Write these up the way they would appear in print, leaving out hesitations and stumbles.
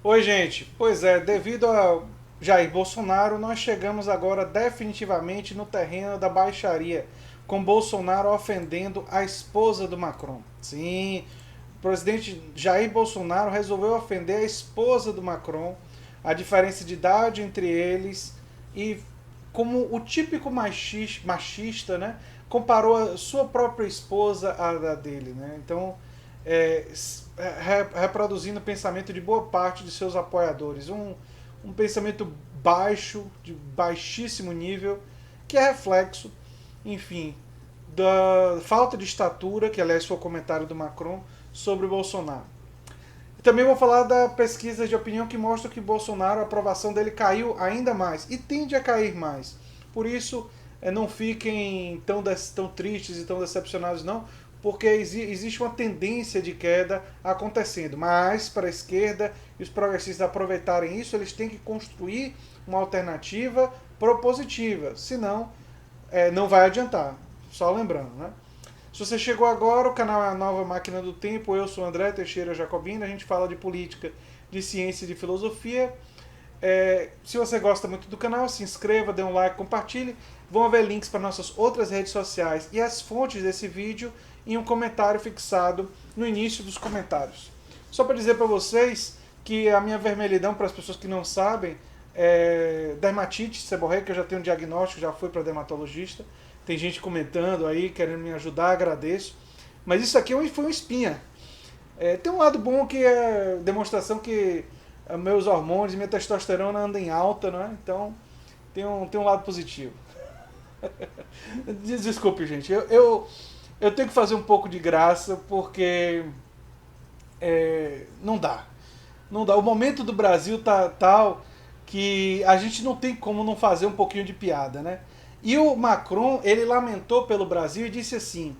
Oi, gente. Pois é, devido a Jair Bolsonaro, nós chegamos agora definitivamente no terreno da baixaria, com Bolsonaro ofendendo a esposa do Macron. Sim, o presidente Jair Bolsonaro resolveu ofender a esposa do Macron, a diferença de idade entre eles e como o típico machista, né, comparou a sua própria esposa à da dele, né? Então, reproduzindo o pensamento de boa parte de seus apoiadores. Um pensamento baixo, de baixíssimo nível, que é reflexo, enfim, da falta de estatura, que aliás foi o comentário do Macron, sobre o Bolsonaro. E também vou falar da pesquisa de opinião que mostra que Bolsonaro, a aprovação dele caiu ainda mais e tende a cair mais. Por isso, não fiquem tão tristes e tão decepcionados, não, porque existe uma tendência de queda acontecendo. Mas, para a esquerda e os progressistas aproveitarem isso, eles têm que construir uma alternativa propositiva. Senão, não vai adiantar. Só lembrando, né? Se você chegou agora, o canal é a Nova Máquina do Tempo. Eu sou André Teixeira Jacobina. A gente fala de política, de ciência e de filosofia. Se você gosta muito do canal, se inscreva, dê um like, compartilhe. Vão haver links para nossas outras redes sociais e as fontes desse vídeo em um comentário fixado no início dos comentários. Só para dizer para vocês que a minha vermelhidão, para as pessoas que não sabem, é dermatite seborreica. Eu já tenho um diagnóstico, já fui para dermatologista. Tem gente comentando aí, querendo me ajudar, agradeço. Mas isso aqui foi uma espinha. Tem um lado bom que é demonstração que meus hormônios e minha testosterona andam em alta, não é? Então tem um lado positivo. Desculpe, gente. Eu tenho que fazer um pouco de graça porque não dá. Não dá. O momento do Brasil tá tal que a gente não tem como não fazer um pouquinho de piada, né? E o Macron, ele lamentou pelo Brasil e disse assim: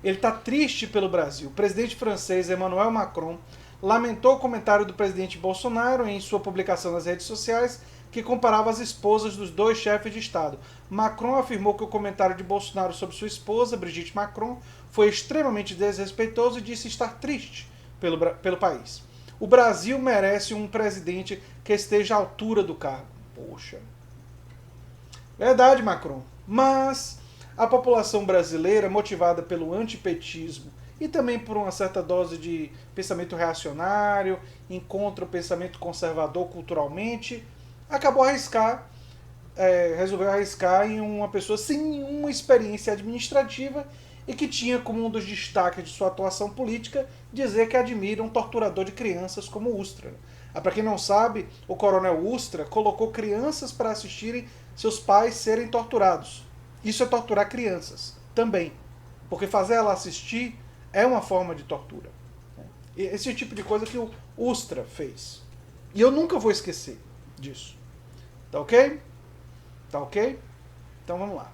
ele está triste pelo Brasil. O presidente francês Emmanuel Macron lamentou o comentário do presidente Bolsonaro em sua publicação nas redes sociais que comparava as esposas dos dois chefes de Estado. Macron afirmou que o comentário de Bolsonaro sobre sua esposa, Brigitte Macron, foi extremamente desrespeitoso e disse estar triste pelo país. O Brasil merece um presidente que esteja à altura do cargo. Poxa. Verdade, Macron. Mas a população brasileira, motivada pelo antipetismo e também por uma certa dose de pensamento reacionário, encontra o pensamento conservador culturalmente, acabou resolveu arriscar em uma pessoa sem nenhuma experiência administrativa e que tinha como um dos destaques de sua atuação política dizer que admira um torturador de crianças como Ustra. Para quem não sabe, o coronel Ustra colocou crianças para assistirem seus pais serem torturados. Isso é torturar crianças também, porque fazer ela assistir é uma forma de tortura. Esse tipo de coisa que o Ustra fez. E eu nunca vou esquecer disso. Tá ok? Tá ok? Então vamos lá.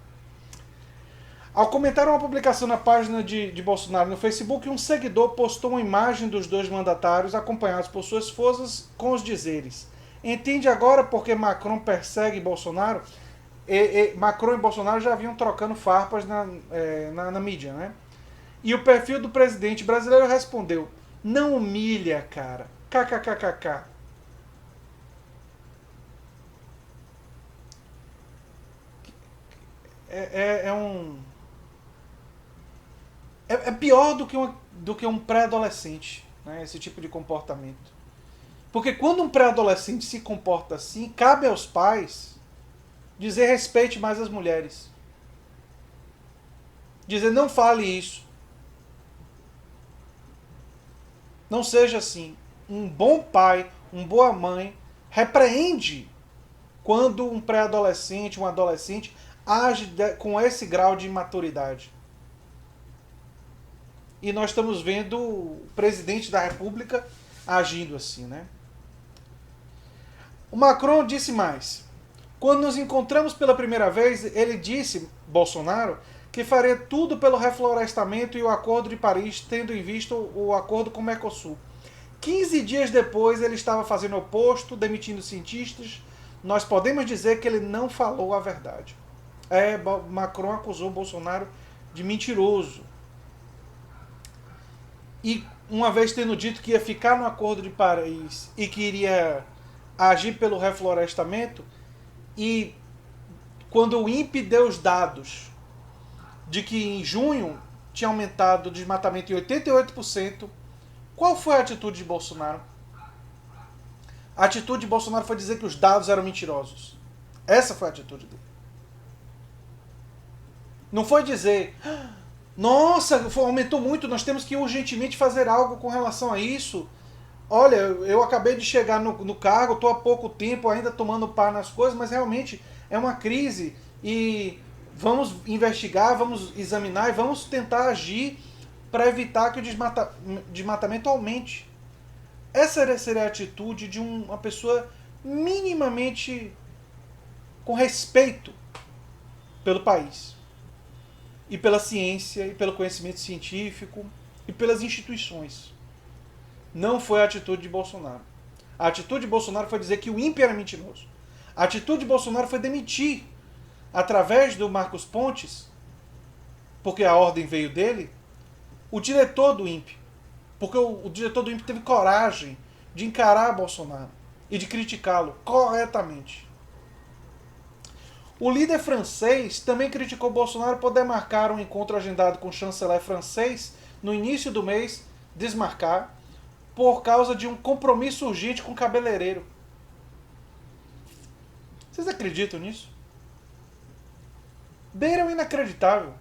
Ao comentar uma publicação na página de Bolsonaro no Facebook, um seguidor postou uma imagem dos dois mandatários acompanhados por suas esposas com os dizeres: entende agora por que Macron persegue Bolsonaro? Macron e Bolsonaro já vinham trocando farpas na mídia, né? E o perfil do presidente brasileiro respondeu: não humilha, cara. KKKKK. É um. É pior do que um pré-adolescente, né? Esse tipo de comportamento. Porque quando um pré-adolescente se comporta assim, cabe aos pais dizer respeite mais as mulheres. Dizer não fale isso. Não seja assim. Um bom pai, uma boa mãe, repreende quando um pré-adolescente, um adolescente, age com esse grau de imaturidade. E nós estamos vendo o presidente da República agindo assim, né? O Macron disse mais. Quando nos encontramos pela primeira vez, ele disse, Bolsonaro, que faria tudo pelo reflorestamento e o Acordo de Paris, tendo em vista o acordo com o Mercosul. 15 dias depois, ele estava fazendo o oposto, demitindo cientistas. Nós podemos dizer que ele não falou a verdade. Macron acusou Bolsonaro de mentiroso. E uma vez tendo dito que ia ficar no Acordo de Paris e que iria agir pelo reflorestamento, e quando o INPE deu os dados de que em junho tinha aumentado o desmatamento em 88%, qual foi a atitude de Bolsonaro? A atitude de Bolsonaro foi dizer que os dados eram mentirosos. Essa foi a atitude dele. Não foi dizer, nossa, aumentou muito, nós temos que urgentemente fazer algo com relação a isso. Olha, eu acabei de chegar no cargo, estou há pouco tempo ainda tomando par nas coisas, mas realmente é uma crise e vamos investigar, vamos examinar e vamos tentar agir para evitar que o desmatamento aumente. Essa seria a atitude de uma pessoa minimamente com respeito pelo país, e pela ciência, e pelo conhecimento científico, e pelas instituições. Não foi a atitude de Bolsonaro. A atitude de Bolsonaro foi dizer que o INPE era mentiroso. A atitude de Bolsonaro foi demitir, através do Marcos Pontes, porque a ordem veio dele, o diretor do INPE. Porque o diretor do INPE teve coragem de encarar Bolsonaro e de criticá-lo corretamente. O líder francês também criticou Bolsonaro por demarcar um encontro agendado com o chanceler francês no início do mês, desmarcar, por causa de um compromisso urgente com o cabeleireiro. Vocês acreditam nisso? Beira o inacreditável.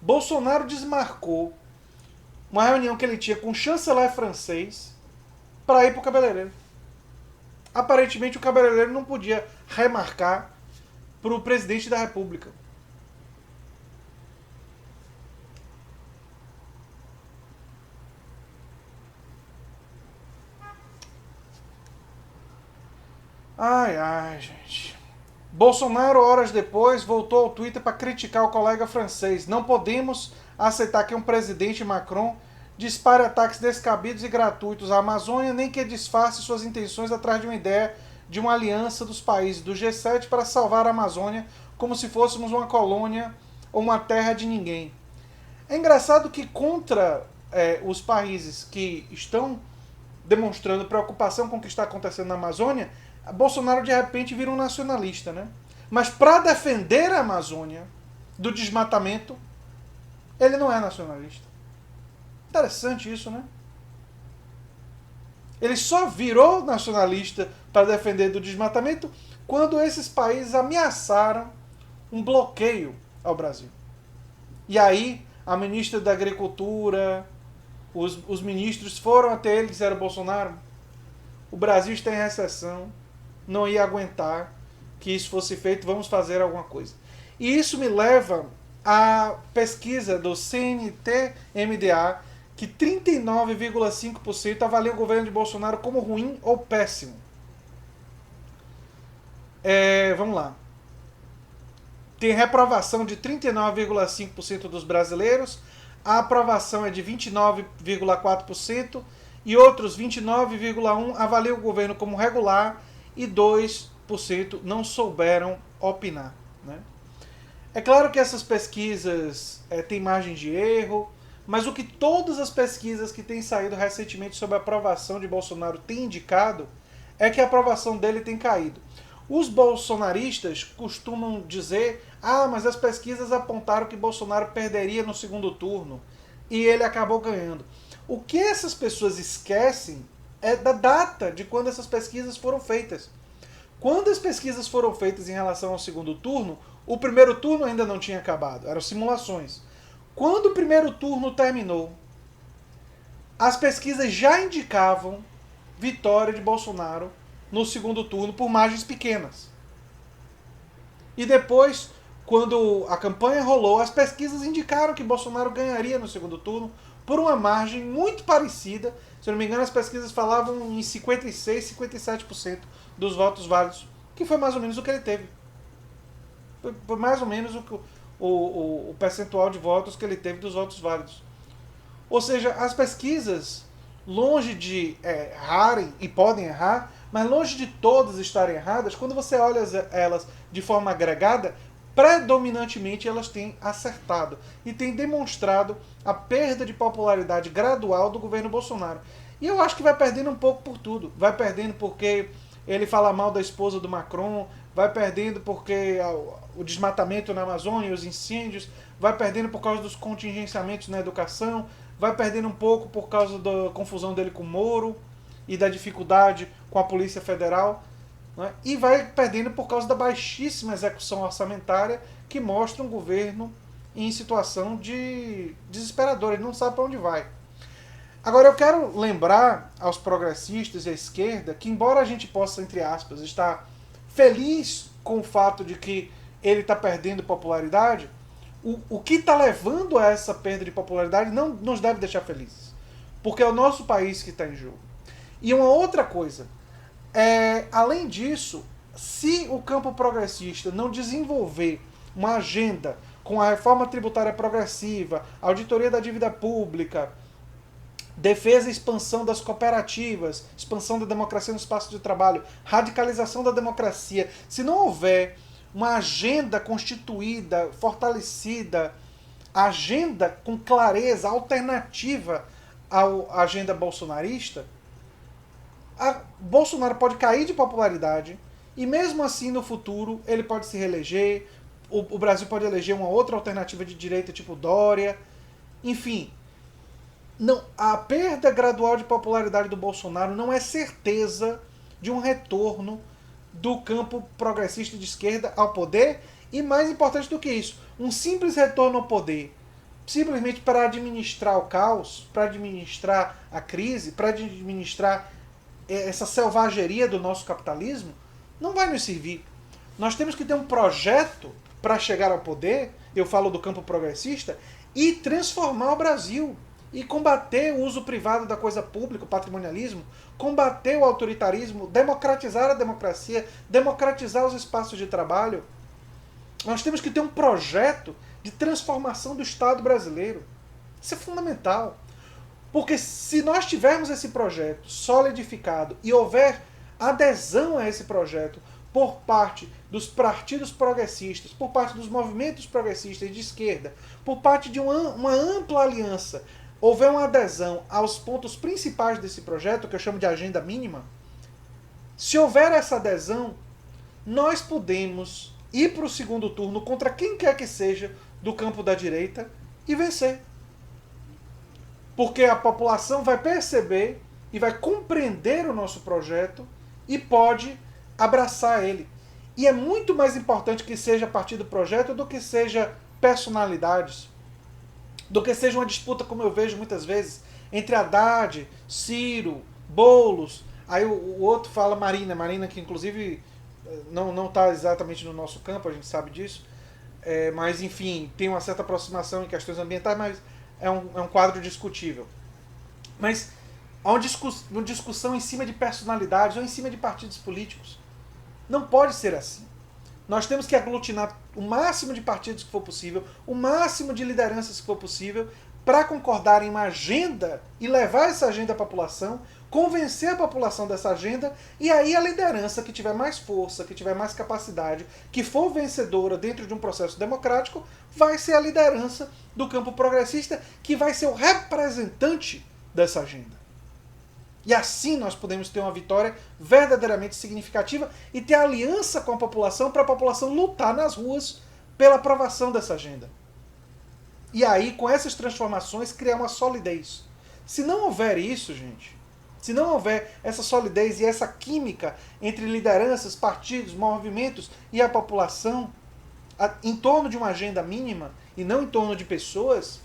Bolsonaro desmarcou uma reunião que ele tinha com o chanceler francês para ir para o cabeleireiro. Aparentemente o cabeleireiro não podia remarcar para o presidente da República. Ai, ai, gente. Bolsonaro, horas depois, voltou ao Twitter para criticar o colega francês. Não podemos aceitar que um presidente Macron dispare ataques descabidos e gratuitos à Amazônia, nem que disfarce suas intenções atrás de uma ideia de uma aliança dos países do G7 para salvar a Amazônia como se fôssemos uma colônia ou uma terra de ninguém. É engraçado que contra os países que estão demonstrando preocupação com o que está acontecendo na Amazônia, Bolsonaro de repente vira um nacionalista, né? Mas para defender a Amazônia do desmatamento, ele não é nacionalista. Interessante isso, né? Ele só virou nacionalista para defender do desmatamento quando esses países ameaçaram um bloqueio ao Brasil. E aí, a ministra da Agricultura, os ministros foram até ele e disseram: Bolsonaro, o Brasil está em recessão, não ia aguentar que isso fosse feito, vamos fazer alguma coisa. E isso me leva à pesquisa do CNT-MDA, que 39,5% avalia o governo de Bolsonaro como ruim ou péssimo. Vamos lá. Tem reprovação de 39,5% dos brasileiros, a aprovação é de 29,4% e outros 29,1% avaliam o governo como regular e 2% não souberam opinar, né? É claro que essas pesquisas têm margem de erro, mas o que todas as pesquisas que têm saído recentemente sobre a aprovação de Bolsonaro têm indicado é que a aprovação dele tem caído. Os bolsonaristas costumam dizer: mas as pesquisas apontaram que Bolsonaro perderia no segundo turno e ele acabou ganhando. O que essas pessoas esquecem é da data de quando essas pesquisas foram feitas. Quando as pesquisas foram feitas em relação ao segundo turno, o primeiro turno ainda não tinha acabado, eram simulações. Quando o primeiro turno terminou, as pesquisas já indicavam vitória de Bolsonaro no segundo turno por margens pequenas. E depois, quando a campanha rolou, as pesquisas indicaram que Bolsonaro ganharia no segundo turno por uma margem muito parecida. Se eu não me engano, as pesquisas falavam em 56%, 57% dos votos válidos, que foi mais ou menos o que ele teve. Foi mais ou menos o percentual de votos que ele teve dos votos válidos. Ou seja, as pesquisas, longe de errarem, e podem errar, mas longe de todas estarem erradas, quando você olha elas de forma agregada, predominantemente elas têm acertado e têm demonstrado a perda de popularidade gradual do governo Bolsonaro. E eu acho que vai perdendo um pouco por tudo. Vai perdendo porque ele fala mal da esposa do Macron, vai perdendo porque o desmatamento na Amazônia, os incêndios, vai perdendo por causa dos contingenciamentos na educação, vai perdendo um pouco por causa da confusão dele com o Moro e da dificuldade com a Polícia Federal, né? E vai perdendo por causa da baixíssima execução orçamentária que mostra um governo em situação de desesperadora, ele não sabe para onde vai. Agora eu quero lembrar aos progressistas e à esquerda que, embora a gente possa, entre aspas, estar feliz com o fato de que ele está perdendo popularidade, o que está levando a essa perda de popularidade não nos deve deixar felizes. Porque é o nosso país que está em jogo. E uma outra coisa, além disso, se o campo progressista não desenvolver uma agenda com a reforma tributária progressiva, auditoria da dívida pública, defesa e expansão das cooperativas, expansão da democracia no espaço de trabalho, radicalização da democracia, se não houver uma agenda constituída, fortalecida, agenda com clareza, alternativa à agenda bolsonarista, Bolsonaro pode cair de popularidade e mesmo assim no futuro ele pode se reeleger, o Brasil pode eleger uma outra alternativa de direita tipo Dória, enfim. Não, a perda gradual de popularidade do Bolsonaro não é certeza de um retorno do campo progressista de esquerda ao poder e, mais importante do que isso, um simples retorno ao poder, simplesmente para administrar o caos, para administrar a crise, para administrar essa selvageria do nosso capitalismo, não vai nos servir. Nós temos que ter um projeto para chegar ao poder, eu falo do campo progressista, e transformar o Brasil. E combater o uso privado da coisa pública, o patrimonialismo, combater o autoritarismo, democratizar a democracia, democratizar os espaços de trabalho. Nós temos que ter um projeto de transformação do Estado brasileiro. Isso é fundamental. Porque se nós tivermos esse projeto solidificado e houver adesão a esse projeto por parte dos partidos progressistas, por parte dos movimentos progressistas de esquerda, por parte de uma ampla aliança, houver uma adesão aos pontos principais desse projeto, que eu chamo de agenda mínima, se houver essa adesão, nós podemos ir para o segundo turno contra quem quer que seja do campo da direita e vencer. Porque a população vai perceber e vai compreender o nosso projeto e pode abraçar ele. E é muito mais importante que seja a partir do projeto do que seja personalidades, do que seja uma disputa, como eu vejo muitas vezes, entre Haddad, Ciro, Boulos, aí o outro fala Marina que inclusive não está exatamente no nosso campo, a gente sabe disso, mas enfim, tem uma certa aproximação em questões ambientais, mas é um quadro discutível. Mas há uma discussão em cima de personalidades ou em cima de partidos políticos. Não pode ser assim. Nós temos que aglutinar o máximo de partidos que for possível, o máximo de lideranças que for possível, para concordar em uma agenda e levar essa agenda à população, convencer a população dessa agenda, e aí a liderança que tiver mais força, que tiver mais capacidade, que for vencedora dentro de um processo democrático, vai ser a liderança do campo progressista, que vai ser o representante dessa agenda. E assim nós podemos ter uma vitória verdadeiramente significativa e ter aliança com a população para a população lutar nas ruas pela aprovação dessa agenda. E aí, com essas transformações, criar uma solidez. Se não houver isso, gente, se não houver essa solidez e essa química entre lideranças, partidos, movimentos e a população em torno de uma agenda mínima e não em torno de pessoas,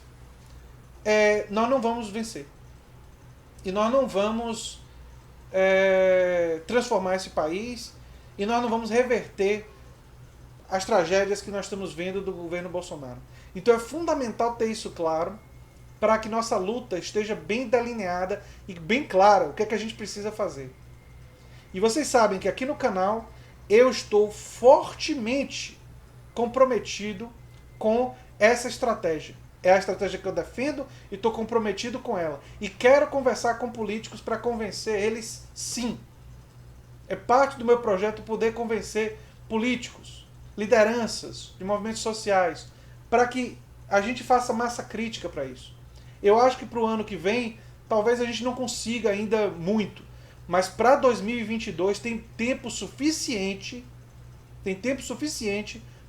nós não vamos vencer. E nós não vamos transformar esse país e nós não vamos reverter as tragédias que nós estamos vendo do governo Bolsonaro. Então é fundamental ter isso claro para que nossa luta esteja bem delineada e bem clara o que é que a gente precisa fazer. E vocês sabem que aqui no canal eu estou fortemente comprometido com essa estratégia. É a estratégia que eu defendo e estou comprometido com ela. E quero conversar com políticos para convencer eles, sim. É parte do meu projeto poder convencer políticos, lideranças de movimentos sociais, para que a gente faça massa crítica para isso. Eu acho que para o ano que vem, talvez a gente não consiga ainda muito, mas para 2022 tem tempo suficiente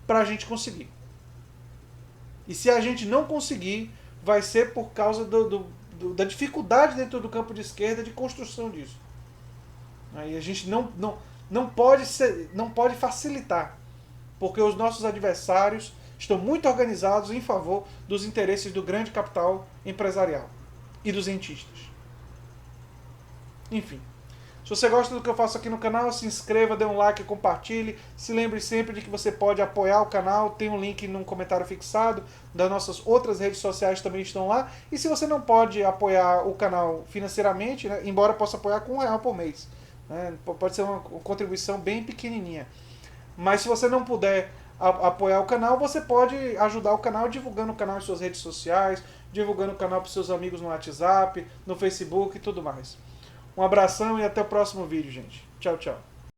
para a gente conseguir. E se a gente não conseguir, vai ser por causa da dificuldade dentro do campo de esquerda de construção disso. Aí a gente não pode facilitar, porque os nossos adversários estão muito organizados em favor dos interesses do grande capital empresarial e dos rentistas. Enfim. Se você gosta do que eu faço aqui no canal, se inscreva, dê um like, compartilhe. Se lembre sempre de que você pode apoiar o canal. Tem um link no comentário fixado. Das nossas outras redes sociais também estão lá. E se você não pode apoiar o canal financeiramente, né, embora possa apoiar com R$1 por mês, né, pode ser uma contribuição bem pequenininha. Mas se você não puder apoiar o canal, você pode ajudar o canal divulgando o canal em suas redes sociais, divulgando o canal para os seus amigos no WhatsApp, no Facebook e tudo mais. Um abração e até o próximo vídeo, gente. Tchau, tchau.